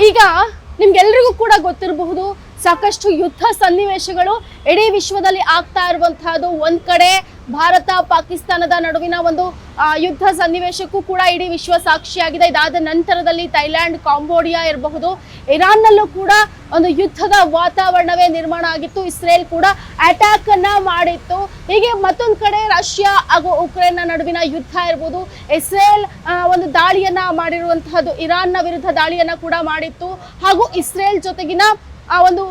ಈಗ ನಿಮ್ಗೆಲ್ರಿಗೂ ಕೂಡ ಗೊತ್ತಿರಬಹುದು ಸಾಕಷ್ಟು ಯುದ್ಧ ಸನ್ನಿವೇಶಗಳು ಇಡೀ ವಿಶ್ವದಲ್ಲಿ ಆಗ್ತಾ ಇರುವಂತಹದ್ದು. ಒಂದ್ ಕಡೆ ಭಾರತ ಪಾಕಿಸ್ತಾನದ ನಡುವಿನ ಒಂದು ಯುದ್ಧ ಸನ್ನಿವೇಶಕ್ಕೂ ಕೂಡ ಇಡೀ ವಿಶ್ವ ಸಾಕ್ಷಿಯಾಗಿದೆ. ಇದಾದ ನಂತರದಲ್ಲಿ ಥೈಲ್ಯಾಂಡ್, ಕಾಂಬೋಡಿಯಾ ಇರಬಹುದು, ಇರಾನ್ನಲ್ಲೂ ಕೂಡ ಒಂದು ಯುದ್ಧದ ವಾತಾವರಣವೇ ನಿರ್ಮಾಣ ಆಗಿತ್ತು. ಇಸ್ರೇಲ್ ಕೂಡ ಅಟ್ಯಾಕ್ ಅನ್ನ ಮಾಡಿತ್ತು. ಹೀಗೆ ಮತ್ತೊಂದು ಕಡೆ ರಷ್ಯಾ ಹಾಗೂ ಉಕ್ರೇನ್ ನಡುವಿನ ಯುದ್ಧ ಇರ್ಬೋದು. ಇಸ್ರೇಲ್ ಒಂದು ದಾಳಿಯನ್ನ ಮಾಡಿರುವಂತಹದ್ದು, ಇರಾನ್ನ ವಿರುದ್ಧ ದಾಳಿಯನ್ನ ಕೂಡ ಮಾಡಿತ್ತು. ಹಾಗೂ ಇಸ್ರೇಲ್ ಜೊತೆಗಿನ ಒಂದು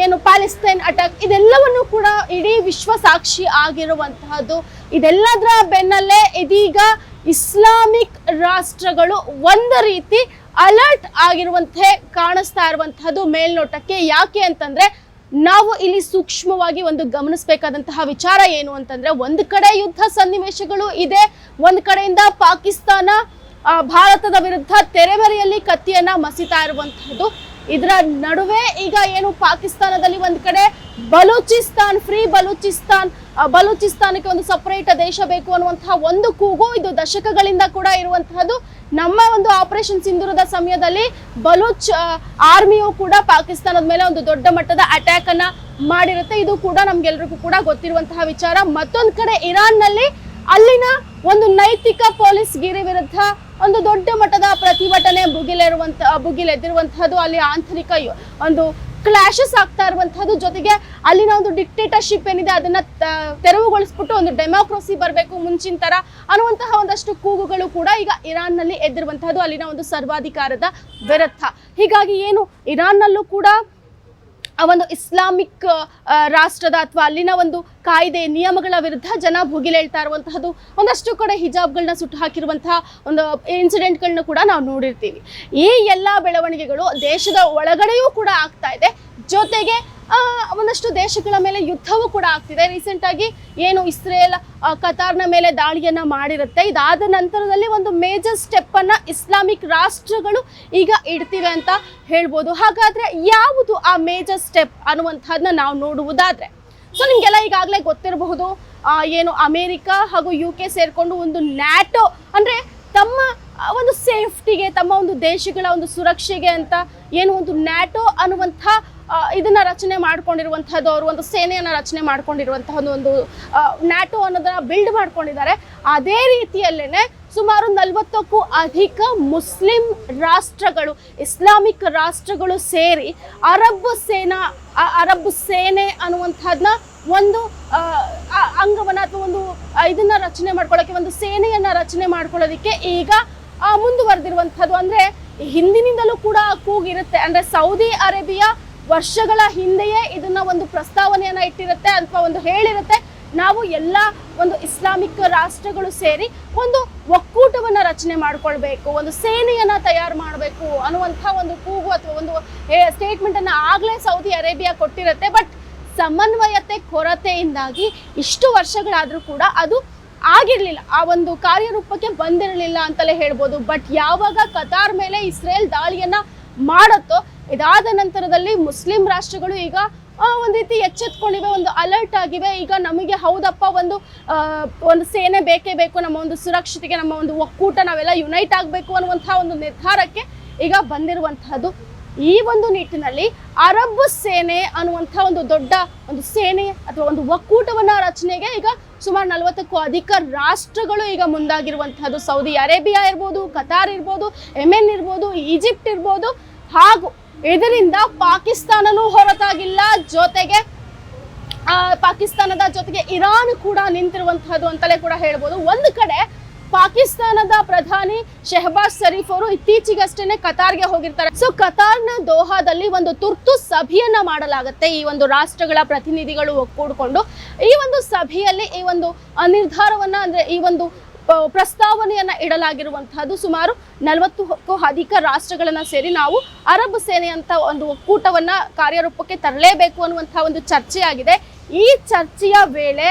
ಏನು ಪ್ಯಾಲೆಸ್ತೈನ್ ಅಟ್ಯಾಕ್, ಇದೆಲ್ಲವನ್ನು ಕೂಡ ಇಡೀ ವಿಶ್ವ ಸಾಕ್ಷಿ ಆಗಿರುವಂತಹದ್ದು. ಇದೆಲ್ಲದರ ಬೆನ್ನಲ್ಲೇ ಇದೀಗ ಇಸ್ಲಾಮಿಕ್ ರಾಷ್ಟ್ರಗಳು ಒಂದು ರೀತಿ ಅಲರ್ಟ್ ಆಗಿರುವಂತೆ ಕಾಣಿಸ್ತಾ ಇರುವಂತಹದ್ದು ಮೇಲ್ನೋಟಕ್ಕೆ. ಯಾಕೆ ಅಂತಂದ್ರೆ ನಾವು ಇಲ್ಲಿ ಸೂಕ್ಷ್ಮವಾಗಿ ಒಂದು ಗಮನಿಸಬೇಕಾದಂತಹ ವಿಚಾರ ಏನು ಅಂತಂದ್ರೆ, ಒಂದು ಕಡೆ ಯುದ್ಧ ಸನ್ನಿವೇಶಗಳು ಇದೆ, ಒಂದು ಕಡೆಯಿಂದ ಪಾಕಿಸ್ತಾನ ಭಾರತದ ವಿರುದ್ಧ ತೆರೆಮರೆಯಲ್ಲಿ ಕತ್ತಿಯನ್ನ ಮಸಿತಾ ಇರುವಂತಹದ್ದು. ಇದರ ನಡುವೆ ಈಗ ಏನು ಪಾಕಿಸ್ತಾನದಲ್ಲಿ ಒಂದ್ ಕಡೆ ಬಲೂಚಿಸ್ತಾನ್, ಫ್ರೀ ಬಲೂಚಿಸ್ತಾನಕ್ಕೆ ಒಂದು ಸಪರೇಟ್ ದೇಶ ಬೇಕು ಅನ್ನುವಂತಹ ಒಂದು ಕೂಗು ಇದು ದಶಕಗಳಿಂದ ಕೂಡ ಇರುವಂತಹದ್ದು. ನಮ್ಮ ಒಂದು ಆಪರೇಷನ್ ಸಿಂಧೂರದ ಸಮಯದಲ್ಲಿ ಬಲೂಚ್ ಆರ್ಮಿಯು ಕೂಡ ಪಾಕಿಸ್ತಾನದ ಮೇಲೆ ಒಂದು ದೊಡ್ಡ ಮಟ್ಟದ ಅಟ್ಯಾಕ್ ಅನ್ನ ಮಾಡಿರುತ್ತೆ. ಇದು ಕೂಡ ನಮ್ಗೆಲ್ರಿಗೂ ಕೂಡ ಗೊತ್ತಿರುವಂತಹ ವಿಚಾರ. ಮತ್ತೊಂದು ಕಡೆ ಇರಾನ್ನಲ್ಲಿ ಅಲ್ಲಿನ ಒಂದು ನೈತಿಕ ಪೊಲೀಸ್ ಗಿರಿ ವಿರುದ್ಧ ಒಂದು ದೊಡ್ಡ ಮಟ್ಟದ ಪ್ರತಿಭಟನೆ ಭುಗಿಲೆದ್ದಿರುವಂತಹದ್ದು. ಅಲ್ಲಿ ಆಂತರಿಕ ಒಂದು ಕ್ಲಾಶಸ್ ಆಗ್ತಾ ಇರುವಂತಹದ್ದು. ಜೊತೆಗೆ ಅಲ್ಲಿನ ಒಂದು ಡಿಕ್ಟೇಟರ್ಶಿಪ್ ಏನಿದೆ ಅದನ್ನ ತೆರವುಗೊಳಿಸ್ಬಿಟ್ಟು ಒಂದು ಡೆಮೋಕ್ರಸಿ ಬರಬೇಕು ಮುಂಚಿನ ತರ ಅನ್ನುವಂತಹ ಒಂದಷ್ಟು ಕೂಗುಗಳು ಕೂಡ ಈಗ ಇರಾನ್ನಲ್ಲಿ ಎದ್ದಿರುವಂತಹದ್ದು, ಅಲ್ಲಿನ ಒಂದು ಸರ್ವಾಧಿಕಾರದ ವಿರುದ್ಧ. ಹೀಗಾಗಿ ಏನು ಇರಾನ್ನಲ್ಲೂ ಕೂಡ ಆ ಒಂದು ಇಸ್ಲಾಮಿಕ್ ರಾಷ್ಟ್ರದ ಅಥವಾ ಅಲ್ಲಿನ ಒಂದು ಕಾಯ್ದೆ ನಿಯಮಗಳ ವಿರುದ್ಧ ಜನ ಭುಗಿಲೇಳ್ತಾ ಇರುವಂತಹದ್ದು. ಒಂದಷ್ಟು ಕಡೆ ಹಿಜಾಬ್ಗಳನ್ನ ಸುಟ್ಟು ಹಾಕಿರುವಂತಹ ಒಂದು ಇನ್ಸಿಡೆಂಟ್ಗಳನ್ನ ಕೂಡ ನಾವು ನೋಡಿರ್ತೀವಿ. ಈ ಎಲ್ಲ ಬೆಳವಣಿಗೆಗಳು ದೇಶದ ಒಳಗಡೆಯೂ ಕೂಡ ಆಗ್ತಾ ಇದೆ. ಜೊತೆಗೆ ಒಂದಷ್ಟು ದೇಶಗಳ ಮೇಲೆ ಯುದ್ಧವೂ ಕೂಡ ಆಗ್ತಿದೆ. ರೀಸೆಂಟ್ ಆಗಿ ಏನು ಇಸ್ರೇಲ್ ಕತಾರ್ನ ಮೇಲೆ ದಾಳಿಯನ್ನ ಮಾಡಿರುತ್ತೆ, ಇದಾದ ನಂತರದಲ್ಲಿ ಒಂದು ಮೇಜರ್ ಸ್ಟೆಪ್ ಅನ್ನ ಇಸ್ಲಾಮಿಕ್ ರಾಷ್ಟ್ರಗಳು ಈಗ ಇಡ್ತಿವೆ ಅಂತ ಹೇಳ್ಬೋದು. ಹಾಗಾದ್ರೆ ಯಾವುದು ಆ ಮೇಜರ್ ಸ್ಟೆಪ್ ಅನ್ನುವಂಥದ್ದನ್ನ ನಾವು ನೋಡುವುದಾದ್ರೆ, ಸೊ ನಿಮ್ಗೆಲ್ಲ ಈಗಾಗಲೇ ಗೊತ್ತಿರಬಹುದು, ಏನು ಅಮೇರಿಕಾ ಹಾಗೂ UK ಸೇರ್ಕೊಂಡು ಒಂದು ನ್ಯಾಟೋ ಅಂದ್ರೆ ತಮ್ಮ ಒಂದು ಸೇಫ್ಟಿಗೆ, ತಮ್ಮ ಒಂದು ದೇಶಗಳ ಒಂದು ಸುರಕ್ಷೆಗೆ ಅಂತ ಏನು ಒಂದು ನ್ಯಾಟೋ ಅನ್ನುವಂಥ ಇದನ್ನ ರಚನೆ ಮಾಡ್ಕೊಂಡಿರುವಂತಹದ್ದು, ಅವರು ಒಂದು ಸೇನೆಯನ್ನ ರಚನೆ ಮಾಡ್ಕೊಂಡಿರುವಂತಹ ಒಂದು ನ್ಯಾಟೋ ಅನ್ನೋದನ್ನ ಬಿಲ್ಡ್ ಮಾಡ್ಕೊಂಡಿದ್ದಾರೆ. ಅದೇ ರೀತಿಯಲ್ಲೇನೆ ಸುಮಾರು 40ಕ್ಕೂ ಅಧಿಕ ಮುಸ್ಲಿಂ ರಾಷ್ಟ್ರಗಳು, ಇಸ್ಲಾಮಿಕ್ ರಾಷ್ಟ್ರಗಳು ಸೇರಿ ಅರಬ್ ಸೇನೆ ಅನ್ನುವಂಥದ್ದನ್ನ ಒಂದು ಅಂಗವನ್ನ ಅಥವಾ ಒಂದು ಇದನ್ನ ರಚನೆ ಮಾಡ್ಕೊಳ್ಳೋಕೆ, ಒಂದು ಸೇನೆಯನ್ನ ರಚನೆ ಮಾಡ್ಕೊಳ್ಳೋದಕ್ಕೆ ಈಗ ಮುಂದುವರೆದಿರುವಂಥದ್ದು. ಅಂದ್ರೆ ಹಿಂದಿನಿಂದಲೂ ಕೂಡ ಕೂಗಿರುತ್ತೆ. ಅಂದ್ರೆ ಸೌದಿ ಅರೇಬಿಯಾ ವರ್ಷಗಳ ಹಿಂದೆಯೇ ಇದನ್ನ ಒಂದು ಪ್ರಸ್ತಾವನೆಯನ್ನ ಇಟ್ಟಿರುತ್ತೆ ಅಥವಾ ಒಂದು ಹೇಳಿರುತ್ತೆ, ನಾವು ಎಲ್ಲ ಒಂದು ಇಸ್ಲಾಮಿಕ್ ರಾಷ್ಟ್ರಗಳು ಸೇರಿ ಒಂದು ಒಕ್ಕೂಟವನ್ನ ರಚನೆ ಮಾಡ್ಕೊಳ್ಬೇಕು, ಒಂದು ಸೇನೆಯನ್ನ ತಯಾರು ಮಾಡಬೇಕು ಅನ್ನುವಂಥ ಒಂದು ಕೂಗು ಅಥವಾ ಒಂದು ಸ್ಟೇಟ್ಮೆಂಟ್ ಅನ್ನ ಆಗ್ಲೇ ಸೌದಿ ಅರೇಬಿಯಾ ಕೊಟ್ಟಿರುತ್ತೆ. ಬಟ್ ಸಮನ್ವಯತೆ ಕೊರತೆಯಿಂದಾಗಿ ಇಷ್ಟು ವರ್ಷಗಳಾದ್ರೂ ಕೂಡ ಅದು ಆಗಿರ್ಲಿಲ್ಲ, ಆ ಒಂದು ಕಾರ್ಯರೂಪಕ್ಕೆ ಬಂದಿರಲಿಲ್ಲ ಅಂತಲೇ ಹೇಳ್ಬೋದು. ಬಟ್ ಯಾವಾಗ ಕತಾರ್ ಮೇಲೆ ಇಸ್ರೇಲ್ ದಾಳಿಯನ್ನ ಮಾಡುತ್ತೋ, ಇದಾದ ನಂತರದಲ್ಲಿ ಮುಸ್ಲಿಂ ರಾಷ್ಟ್ರಗಳು ಈಗ ಒಂದ್ ರೀತಿ ಎಚ್ಚೆತ್ಕೊಂಡಿವೆ, ಒಂದು ಅಲರ್ಟ್ ಆಗಿವೆ. ಈಗ ನಮಗೆ ಹೌದಪ್ಪ ಒಂದು ಸೇನೆ ಬೇಕೇ ಬೇಕು, ನಮ್ಮ ಒಂದು ಸುರಕ್ಷತೆಗೆ, ನಮ್ಮ ಒಂದು ಒಕ್ಕೂಟ, ನಾವೆಲ್ಲ ಯುನೈಟ್ ಆಗಬೇಕು ಅನ್ನುವಂತಹ ಒಂದು ನಿರ್ಧಾರಕ್ಕೆ ಈಗ ಬಂದಿರುವಂತಹದ್ದು. ಈ ಒಂದು ನಿಟ್ಟಿನಲ್ಲಿ ಅರಬ್ ಸೇನೆ ಅನ್ನುವಂಥ ಒಂದು ದೊಡ್ಡ ಒಂದು ಸೇನೆ ಅಥವಾ ಒಂದು ಒಕ್ಕೂಟವನ್ನ ರಚನೆಗೆ ಈಗ ಸುಮಾರು 40ಕ್ಕೂ ಅಧಿಕ ರಾಷ್ಟ್ರಗಳು ಈಗ ಮುಂದಾಗಿರುವಂತಹದ್ದು. ಸೌದಿ ಅರೇಬಿಯಾ ಇರ್ಬೋದು, ಕತಾರ್ ಇರ್ಬೋದು, ಯೆಮೆನ್ ಇರ್ಬೋದು, ಈಜಿಪ್ಟ್ ಇರ್ಬೋದು, ಹಾಗೂ ಇದರಿಂದ ಪಾಕಿಸ್ತಾನನೂ ಹೊರತಾಗಿಲ್ಲ. ಜೊತೆಗೆ ಪಾಕಿಸ್ತಾನದ ಜೊತೆಗೆ ಇರಾನ್ ಕೂಡ ನಿಂತಿರುವಂತಹದ್ದು ಅಂತಲೇ ಕೂಡ ಹೇಳ್ಬೋದು. ಒಂದು ಕಡೆ ಪಾಕಿಸ್ತಾನದ ಪ್ರಧಾನಿ ಶೆಹಬಾಜ್ ಶರೀಫ್ ಅವರು ಇತ್ತೀಚೆಗಷ್ಟೇ ಕತಾರ್ಗೆ ಹೋಗಿರ್ತಾರೆ. ಸೊ ಕತಾರ್ನ ದೋಹಾದಲ್ಲಿ ಒಂದು ತುರ್ತು ಸಭೆಯನ್ನ ಮಾಡಲಾಗುತ್ತೆ. ಈ ಒಂದು ರಾಷ್ಟ್ರಗಳ ಪ್ರತಿನಿಧಿಗಳು ಒಕ್ಕೂಡಿಕೊಂಡು ಈ ಒಂದು ಸಭೆಯಲ್ಲಿ ಈ ಒಂದು ನಿರ್ಧಾರವನ್ನ ಅಂದ್ರೆ ಈ ಒಂದು ಪ್ರಸ್ತಾವನೆಯನ್ನ ಇಡಲಾಗಿರುವಂತಹದ್ದು. ಸುಮಾರು 40ಕ್ಕೂ ಅಧಿಕ ರಾಷ್ಟ್ರಗಳನ್ನ ಸೇರಿ ನಾವು ಅರಬ್ ಸೇನೆ ಅಂತ ಒಂದು ಒಕ್ಕೂಟವನ್ನ ಕಾರ್ಯರೂಪಕ್ಕೆ ತರಲೇಬೇಕು ಅನ್ನುವಂತಹ ಒಂದು ಚರ್ಚೆಯಾಗಿದೆ. ಈ ಚರ್ಚೆಯ ವೇಳೆ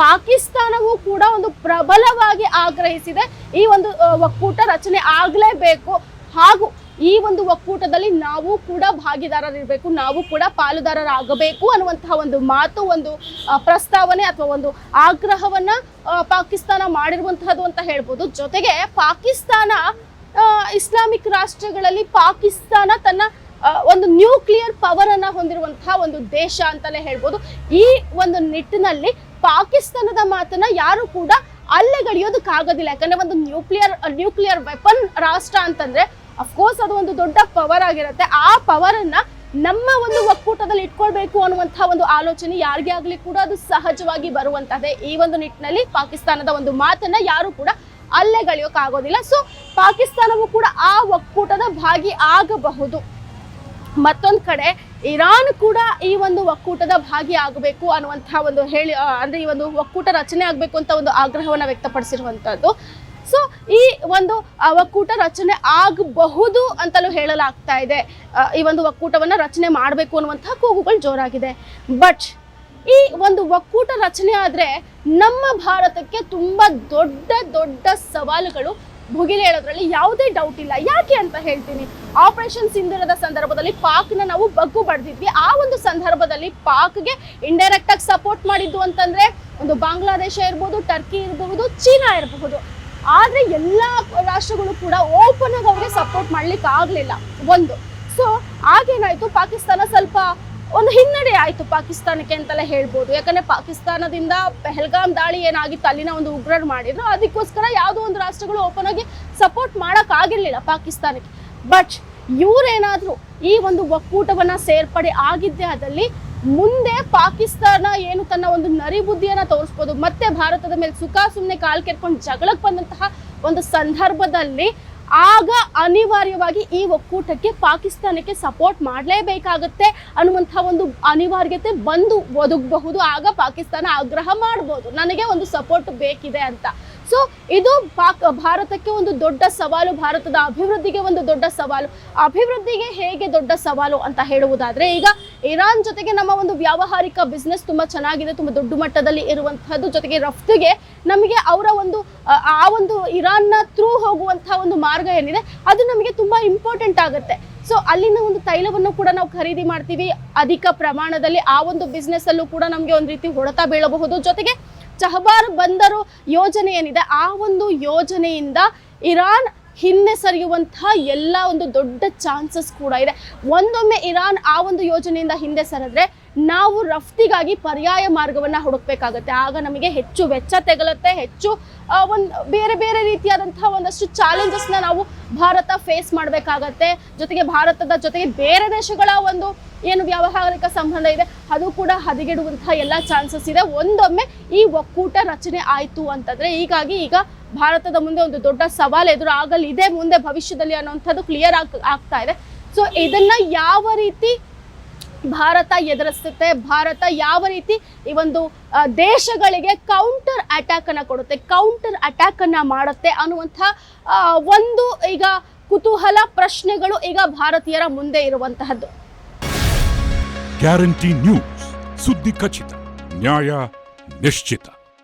ಪಾಕಿಸ್ತಾನವೂ ಕೂಡ ಒಂದು ಪ್ರಬಲವಾಗಿ ಆಗ್ರಹಿಸಿದೆ, ಈ ಒಂದು ಒಕ್ಕೂಟ ರಚನೆ ಆಗ್ಲೇಬೇಕು, ಹಾಗೂ ಈ ಒಂದು ಒಕ್ಕೂಟದಲ್ಲಿ ನಾವು ಕೂಡ ಭಾಗಿದಾರರಿರಬೇಕು, ನಾವು ಕೂಡ ಪಾಲುದಾರರಾಗಬೇಕು ಅನ್ನುವಂತಹ ಒಂದು ಮಾತು, ಒಂದು ಪ್ರಸ್ತಾವನೆ ಅಥವಾ ಒಂದು ಆಗ್ರಹವನ್ನ ಪಾಕಿಸ್ತಾನ ಮಾಡಿರುವಂತಹದ್ದು ಅಂತ ಹೇಳ್ಬೋದು. ಜೊತೆಗೆ ಪಾಕಿಸ್ತಾನ ಇಸ್ಲಾಮಿಕ್ ರಾಷ್ಟ್ರಗಳಲ್ಲಿ ಪಾಕಿಸ್ತಾನ ತನ್ನ ಒಂದು ನ್ಯೂಕ್ಲಿಯರ್ ಪವರ್ ಅನ್ನ ಹೊಂದಿರುವಂತಹ ಒಂದು ದೇಶ ಅಂತಾನೆ ಹೇಳ್ಬೋದು. ಈ ಒಂದು ನಿಟ್ಟಿನಲ್ಲಿ ಪಾಕಿಸ್ತಾನದ ಮಾತನ್ನ ಯಾರು ಕೂಡ ಅಲ್ಲೆಗಡಿಯೋದಕ್ಕಾಗೋದಿಲ್ಲ. ಯಾಕಂದ್ರೆ ಒಂದು ನ್ಯೂಕ್ಲಿಯರ್ ವೆಪನ್ ರಾಷ್ಟ್ರ ಅಂತಂದ್ರೆ ಅಫ್ಕೋರ್ಸ್ ಅದು ಒಂದು ದೊಡ್ಡ ಪವರ್ ಆಗಿರುತ್ತೆ. ಆ ಪವರ್ ಅನ್ನ ನಮ್ಮ ಒಂದು ಒಕ್ಕೂಟದಲ್ಲಿ ಇಟ್ಕೊಳ್ಬೇಕು ಅನ್ನುವಂತಹ ಒಂದು ಆಲೋಚನೆ ಯಾರಿಗೇ ಆಗ್ಲಿ ಕೂಡ ಅದು ಸಹಜವಾಗಿ ಬರುವಂತಹದ್ದೇ. ಈ ಒಂದು ನಿಟ್ಟಿನಲ್ಲಿ ಪಾಕಿಸ್ತಾನದ ಒಂದು ಮಾತನ್ನ ಯಾರು ಕೂಡ ಅಲ್ಲೆಗಳಿಯೋಕ್ಕಾಗೋದಿಲ್ಲ. ಸೊ ಪಾಕಿಸ್ತಾನವು ಕೂಡ ಆ ಒಕ್ಕೂಟದ ಭಾಗಿ ಆಗಬಹುದು. ಮತ್ತೊಂದು ಕಡೆ ಇರಾನ್ ಕೂಡ ಈ ಒಂದು ಒಕ್ಕೂಟದ ಭಾಗಿ ಆಗಬೇಕು ಅನ್ನುವಂತಹ ಒಂದು ಅಂದ್ರೆ ಈ ಒಂದು ಒಕ್ಕೂಟ ರಚನೆ ಆಗಬೇಕು ಅಂತ ಒಂದು ಆಗ್ರಹವನ್ನ ವ್ಯಕ್ತಪಡಿಸಿರುವಂತದ್ದು. ಸೊ ಈ ಒಂದು ಒಕ್ಕೂಟ ರಚನೆ ಆಗಬಹುದು ಅಂತಲೂ ಹೇಳಲಾಗ್ತಾ ಇದೆ. ಈ ಒಂದು ಒಕ್ಕೂಟವನ್ನ ರಚನೆ ಮಾಡಬೇಕು ಅನ್ನುವಂತಹ ಕೂಗುಗಳು ಜೋರಾಗಿದೆ. ಬಟ್ ಈ ಒಂದು ಒಕ್ಕೂಟ ರಚನೆ ಆದ್ರೆ ನಮ್ಮ ಭಾರತಕ್ಕೆ ತುಂಬಾ ದೊಡ್ಡ ದೊಡ್ಡ ಸವಾಲುಗಳು ಭುಗಿಲೇಳೋದ್ರಲ್ಲಿ ಯಾವುದೇ ಡೌಟ್ ಇಲ್ಲ. ಯಾಕೆ ಅಂತ ಹೇಳ್ತೀನಿ. ಆಪರೇಷನ್ ಸಿಂಧೂರದ ಸಂದರ್ಭದಲ್ಲಿ ಪಾಕ್ನ ನಾವು ಬಗ್ಗು ಬಡ್ದಿದ್ವಿ. ಆ ಒಂದು ಸಂದರ್ಭದಲ್ಲಿ ಪಾಕ್ಗೆ ಇಂಡೈರೆಕ್ಟ್ ಆಗಿ ಸಪೋರ್ಟ್ ಮಾಡಿದ್ದು ಅಂತಂದ್ರೆ ಒಂದು ಬಾಂಗ್ಲಾದೇಶ ಇರ್ಬೋದು, ಟರ್ಕಿ ಇರಬಹುದು, ಚೀನಾ ಇರಬಹುದು. ಆದ್ರೆ ಎಲ್ಲಾ ರಾಷ್ಟ್ರಗಳು ಕೂಡ ಓಪನ್ ಆಗಿ ಅವ್ರಿಗೆ ಸಪೋರ್ಟ್ ಮಾಡ್ಲಿಕ್ಕೆ ಆಗ್ಲಿಲ್ಲ ಒಂದು. ಸೊ ಆಗೇನಾಯ್ತು, ಪಾಕಿಸ್ತಾನ ಸ್ವಲ್ಪ ಒಂದು ಹಿನ್ನಡೆ ಆಯ್ತು ಪಾಕಿಸ್ತಾನಕ್ಕೆ ಅಂತಲೇ ಹೇಳ್ಬೋದು. ಯಾಕಂದ್ರೆ ಪಾಕಿಸ್ತಾನದಿಂದ ಪೆಹಲ್ಗಾಮ್ ದಾಳಿ ಏನಾಗಿತ್ತು, ಅಲ್ಲಿನ ಒಂದು ಉಗ್ರರು ಮಾಡಿದ್ರು, ಅದಕ್ಕೋಸ್ಕರ ಯಾವುದೋ ಒಂದು ರಾಷ್ಟ್ರಗಳು ಓಪನ್ ಆಗಿ ಸಪೋರ್ಟ್ ಮಾಡಕ್ ಆಗಿರ್ಲಿಲ್ಲ ಪಾಕಿಸ್ತಾನಕ್ಕೆ. ಬಟ್ ಇವರೇನಾದ್ರೂ ಈ ಒಂದು ಒಕ್ಕೂಟವನ್ನ ಸೇರ್ಪಡೆ ಆಗಿದ್ದೇ ಆದಲ್ಲಿ ಮುಂದೆ ಪಾಕಿಸ್ತಾನ ಏನು ತನ್ನ ಒಂದು ನರಿ ಬುದ್ಧಿಯನ್ನ ತೋರಿಸ್ಬೋದು. ಮತ್ತೆ ಭಾರತದ ಮೇಲೆ ಸುಮ್ಮನೆ ಕಾಲ್ ಕೆರ್ಕೊಂಡು ಜಗಳಕ್ಕೆ ಬಂದಂತಹ ಒಂದು ಸಂದರ್ಭದಲ್ಲಿ ಆಗ ಅನಿವಾರ್ಯವಾಗಿ ಈ ಒಕ್ಕೂಟಕ್ಕೆ ಪಾಕಿಸ್ತಾನಕ್ಕೆ ಸಪೋರ್ಟ್ ಮಾಡಲೇಬೇಕಾಗತ್ತೆ ಅನ್ನುವಂತಹ ಒಂದು ಅನಿವಾರ್ಯತೆ ಬಂದು ಒದಗಬಹುದು. ಆಗ ಪಾಕಿಸ್ತಾನ ಆಗ್ರಹ ಮಾಡಬಹುದು, ನನಗೆ ಒಂದು ಸಪೋರ್ಟ್ ಬೇಕಿದೆ ಅಂತ. ಸೊ ಇದು ಭಾರತಕ್ಕೆ ಒಂದು ದೊಡ್ಡ ಸವಾಲು, ಭಾರತದ ಅಭಿವೃದ್ಧಿಗೆ ಒಂದು ದೊಡ್ಡ ಸವಾಲು. ಅಭಿವೃದ್ಧಿಗೆ ಹೇಗೆ ದೊಡ್ಡ ಸವಾಲು ಅಂತ ಹೇಳುವುದಾದ್ರೆ, ಈಗ ಇರಾನ್ ಜೊತೆಗೆ ನಮ್ಮ ಒಂದು ವ್ಯಾವಹಾರಿಕ ಬಿಸ್ನೆಸ್ ತುಂಬಾ ಚೆನ್ನಾಗಿದೆ, ತುಂಬಾ ದೊಡ್ಡ ಮಟ್ಟದಲ್ಲಿ ಇರುವಂತಹದ್ದು. ಜೊತೆಗೆ ರಫ್ತಿಗೆ ನಮಗೆ ಅವರ ಒಂದು ಆ ಒಂದು ಇರಾನ್ನ ಥ್ರೂ ಹೋಗುವಂತಹ ಒಂದು ಮಾರ್ಗ ಏನಿದೆ ಅದು ನಮಗೆ ತುಂಬಾ ಇಂಪಾರ್ಟೆಂಟ್ ಆಗುತ್ತೆ. ಸೊ ಅಲ್ಲಿನ ಒಂದು ತೈಲವನ್ನು ಕೂಡ ನಾವು ಖರೀದಿ ಮಾಡ್ತೀವಿ ಅಧಿಕ ಪ್ರಮಾಣದಲ್ಲಿ. ಆ ಒಂದು ಬಿಸ್ನೆಸ್ ಅಲ್ಲೂ ಕೂಡ ನಮಗೆ ಒಂದು ರೀತಿ ಹೊಡೆತ ಬೀಳಬಹುದು. ಜೊತೆಗೆ ಚಹಬಾರ್ ಬಂದರು ಯೋಜನೆ ಏನಿದೆ, ಆ ಒಂದು ಯೋಜನೆಯಿಂದ ಇರಾನ್ ಹಿಂದೆ ಸರಿಯುವಂತಹ ಎಲ್ಲ ಒಂದು ದೊಡ್ಡ ಚಾನ್ಸಸ್ ಕೂಡ ಇದೆ. ಒಂದೊಮ್ಮೆ ಇರಾನ್ ಆ ಒಂದು ಯೋಜನೆಯಿಂದ ಹಿಂದೆ ಸರಿದ್ರೆ ನಾವು ರಫ್ತಿಗಾಗಿ ಪರ್ಯಾಯ ಮಾರ್ಗವನ್ನ ಹುಡುಕ್ಬೇಕಾಗತ್ತೆ. ಆಗ ನಮಗೆ ಹೆಚ್ಚು ವೆಚ್ಚ ತೆಗಲತ್ತೆ, ಹೆಚ್ಚು ಒಂದು ಬೇರೆ ಬೇರೆ ರೀತಿಯಾದಂತಹ ಒಂದಷ್ಟು ಚಾಲೆಂಜಸ್ನ ನಾವು ಭಾರತ ಫೇಸ್ ಮಾಡಬೇಕಾಗತ್ತೆ. ಜೊತೆಗೆ ಭಾರತದ ಜೊತೆಗೆ ಬೇರೆ ದೇಶಗಳ ಒಂದು ಏನು ವ್ಯಾವಹಾರಿಕ ಸಂಬಂಧ ಇದೆ ಅದು ಕೂಡ ಹದಗೆಡುವಂತಹ ಎಲ್ಲ ಚಾನ್ಸಸ್ ಇದೆ ಒಂದೊಮ್ಮೆ ಈ ಒಕ್ಕೂಟ ರಚನೆ ಆಯ್ತು ಅಂತಂದ್ರೆ. ಹೀಗಾಗಿ ಈಗ ಭಾರತದ ಮುಂದೆ ಒಂದು ದೊಡ್ಡ ಸವಾಲು ಎದುರಾಗಲಿದೆ ಮುಂದೆ ಭವಿಷ್ಯದಲ್ಲಿ ಅನ್ನುವಂಥದ್ದು ಕ್ಲಿಯರ್ ಆಗ್ತಾ ಇದೆ. ಸೊ ಇದನ್ನ ಯಾವ ರೀತಿ ಭಾರತ ಎದುರಿಸುತ್ತೆ, ಭಾರತ ಯಾವ ರೀತಿ ಈ ಒಂದು ದೇಶಗಳಿಗೆ ಕೌಂಟರ್ ಅಟ್ಯಾಕ್ ಅನ್ನ ಕೊಡುತ್ತೆ, ಕೌಂಟರ್ ಅಟ್ಯಾಕ್ ಅನ್ನ ಮಾಡುತ್ತೆ ಅನ್ನುವಂಥ ಒಂದು ಈಗ ಕುತೂಹಲ ಪ್ರಶ್ನೆಗಳು ಈಗ ಭಾರತೀಯರ ಮುಂದೆ ಇರುವಂತಹದ್ದು. ಗ್ಯಾರಂಟಿ ನ್ಯೂಸ್, ಸುದ್ದಿ ಖಚಿತ, ನ್ಯಾಯ ನಿಶ್ಚಿತ.